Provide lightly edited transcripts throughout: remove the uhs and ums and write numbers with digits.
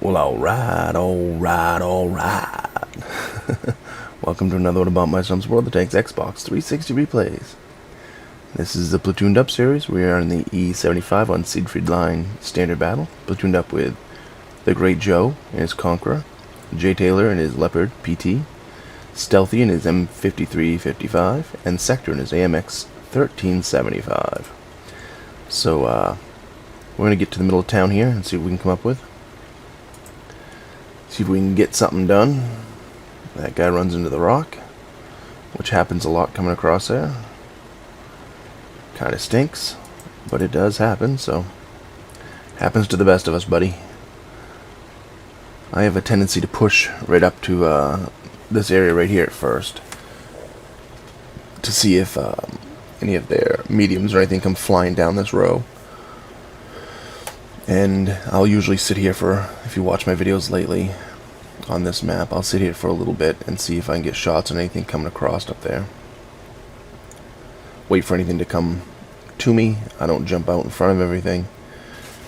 Well, alright. Welcome to another one about BumpmyStump's World of Tanks Xbox 360 replays. This is the Platooned Up series. We are in the E-75 on Siegfried line standard battle. Platooned up with the Great Joe and his Conqueror, J. Taylor and his Leopard PT, Stealthy and his M5355, and Sector and his AMX 1375. So, we're going to get to the middle of town here and see what we can come up with. See if we can get something done. That guy runs into the rock, which happens a lot coming across there. Kind of stinks, but it does happen, so happens to the best of us, buddy. I have a tendency to push right up to this area right here at first to see if any of their mediums or anything come flying down this row. And I'll usually sit here for, if you watch my videos lately on this map, I'll sit here for a little bit and see if I can get shots on anything coming across up there. Wait for anything to come to me. I don't jump out in front of everything,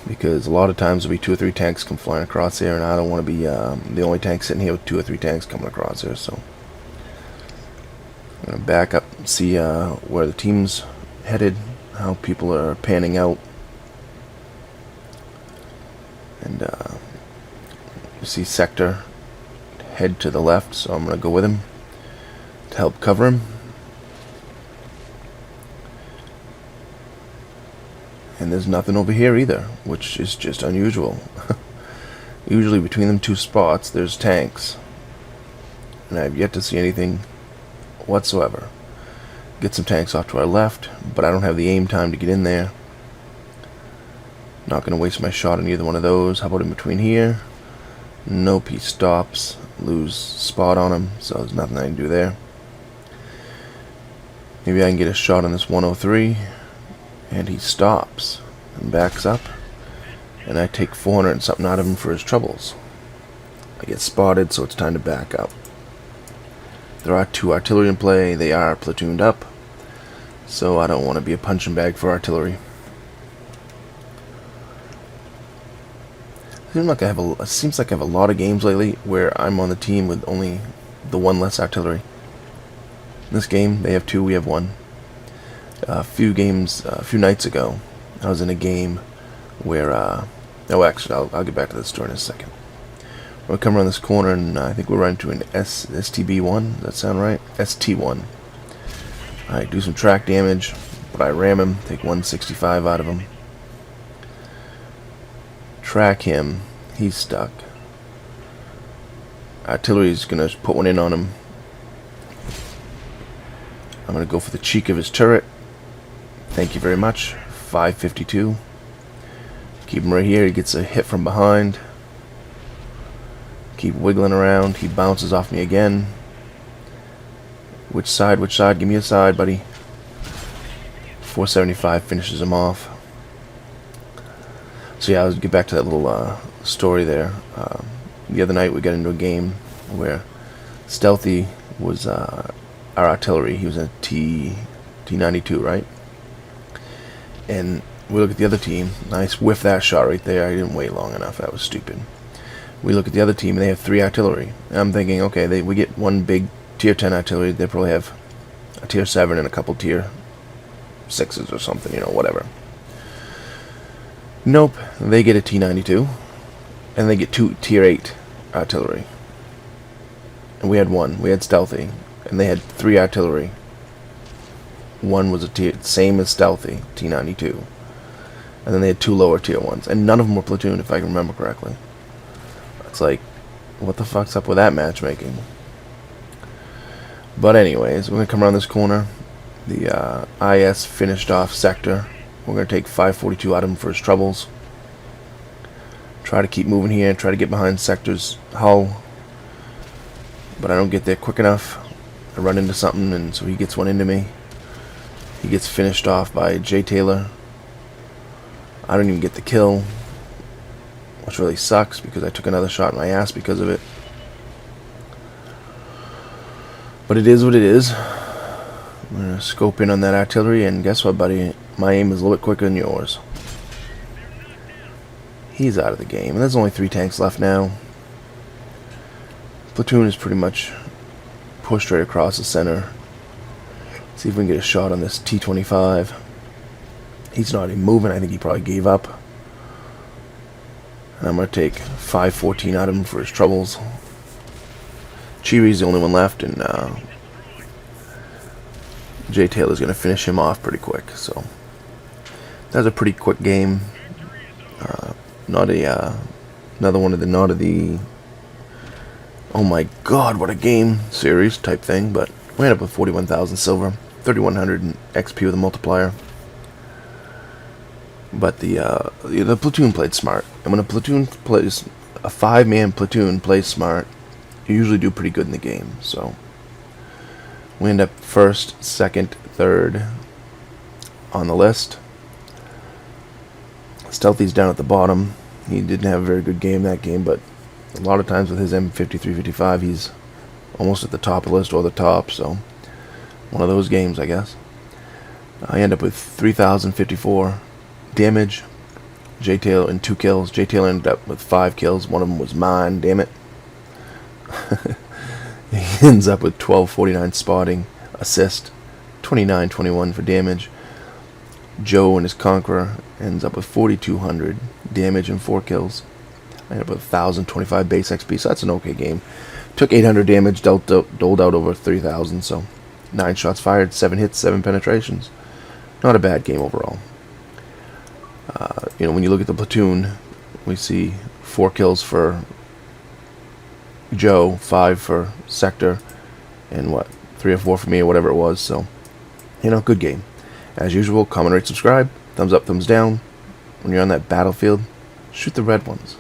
because a lot of times there'll be 2 or 3 tanks come flying across there, and I don't want to be the only tank sitting here with 2 or 3 tanks coming across there. So I'm going to back up and see where the team's headed, how people are panning out. And you see Sector head to the left, so I'm going to go with him to help cover him. And there's nothing over here either, which is just unusual. Usually between them 2 spots there's tanks, and I've yet to see anything whatsoever. Get some tanks off to our left, but I don't have the aim time to get in there. Not going to waste my shot on either one of those. How about in between here? Nope, he stops. Lose spot on him, so there's nothing I can do there. Maybe I can get a shot on this 103. And he stops and backs up. And I take 400 and something out of him for his troubles. I get spotted, so it's time to back up. There are 2 artillery in play. They are platooned up, so I don't want to be a punching bag for artillery. Seems like I have a lot of games lately where I'm on the team with only the 1 less artillery. In this game, they have 2, we have 1. A few nights ago, I was in a game where, oh, actually, I'll get back to the story in a second. We'll come around this corner, and I think we're running to an STB1. Does that sound right? ST1. Alright, do some track damage, but I ram him, take 165 out of him. Track him. He's stuck. Artillery's gonna put one in on him. I'm gonna go for the cheek of his turret. Thank you very much. 552. Keep him right here. He gets a hit from behind. Keep wiggling around. He bounces off me again. Which side? Which side? Give me a side, buddy. 475 finishes him off. So yeah, I'll get back to that little story there. The other night we got into a game where Stealthy was our artillery. He was a T92, right? And we look at the other team. Nice whiff that shot right there. I didn't wait long enough. That was stupid. We look at the other team, and they have 3 artillery. And I'm thinking, okay, we get 1 big tier 10 artillery. They probably have a tier 7 and a couple tier 6s or something, you know, whatever. Nope, they get a T92, and they get 2 tier 8 artillery. And we had 1. We had Stealthy, and they had 3 artillery. 1 was a tier, same as Stealthy, T92. And then they had 2 lower tier ones, and none of them were platooned, if I can remember correctly. It's like, what the fuck's up with that matchmaking? But anyways, we're going to come around this corner. The IS finished off Sector. We're going to take 542 out of him for his troubles. Try to keep moving here, try to get behind Sector's hull. But I don't get there quick enough. I run into something, and so he gets one into me. He gets finished off by J. Taylor. I don't even get the kill, which really sucks because I took another shot in my ass because of it. But it is what it is. I'm going to scope in on that artillery, and guess what, buddy? My aim is a little bit quicker than yours. He's out of the game. And there's only 3 tanks left now. Platoon is pretty much pushed right across the center. See if we can get a shot on this T-25. He's not even moving. I think he probably gave up. And I'm going to take 514 out of him for his troubles. Chiri's the only one left, and J Taylor's going to finish him off pretty quick. So that was a pretty quick game. Another one of the oh my god, what a game series type thing. But we ended up with 41,000 silver, 3,100 XP with a multiplier. But the platoon played smart, and when a 5-man platoon plays smart, you usually do pretty good in the game. So we end up first, second, third on the list. Stealthy's down at the bottom. He didn't have a very good game that game, but a lot of times with his M53-55, he's almost at the top of the list or the top. So one of those games, I guess. I end up with 3,054 damage. J Taylor and 2 kills. J Taylor ended up with 5 kills. One of them was mine. Damn it. He ends up with 1249 spotting, assist, 2921 for damage. Joe and his Conqueror ends up with 4200 damage and 4 kills. I end up with 1025 base XP, so that's an okay game. Took 800 damage, doled out over 3000, so 9 shots fired, 7 hits, 7 penetrations. Not a bad game overall. When you look at the platoon, we see 4 kills for Joe, 5 for Sector, and 3 or 4 for me, or whatever it was. So, good game. As usual, comment, rate, subscribe, thumbs up, thumbs down. When you're on that battlefield, shoot the red ones.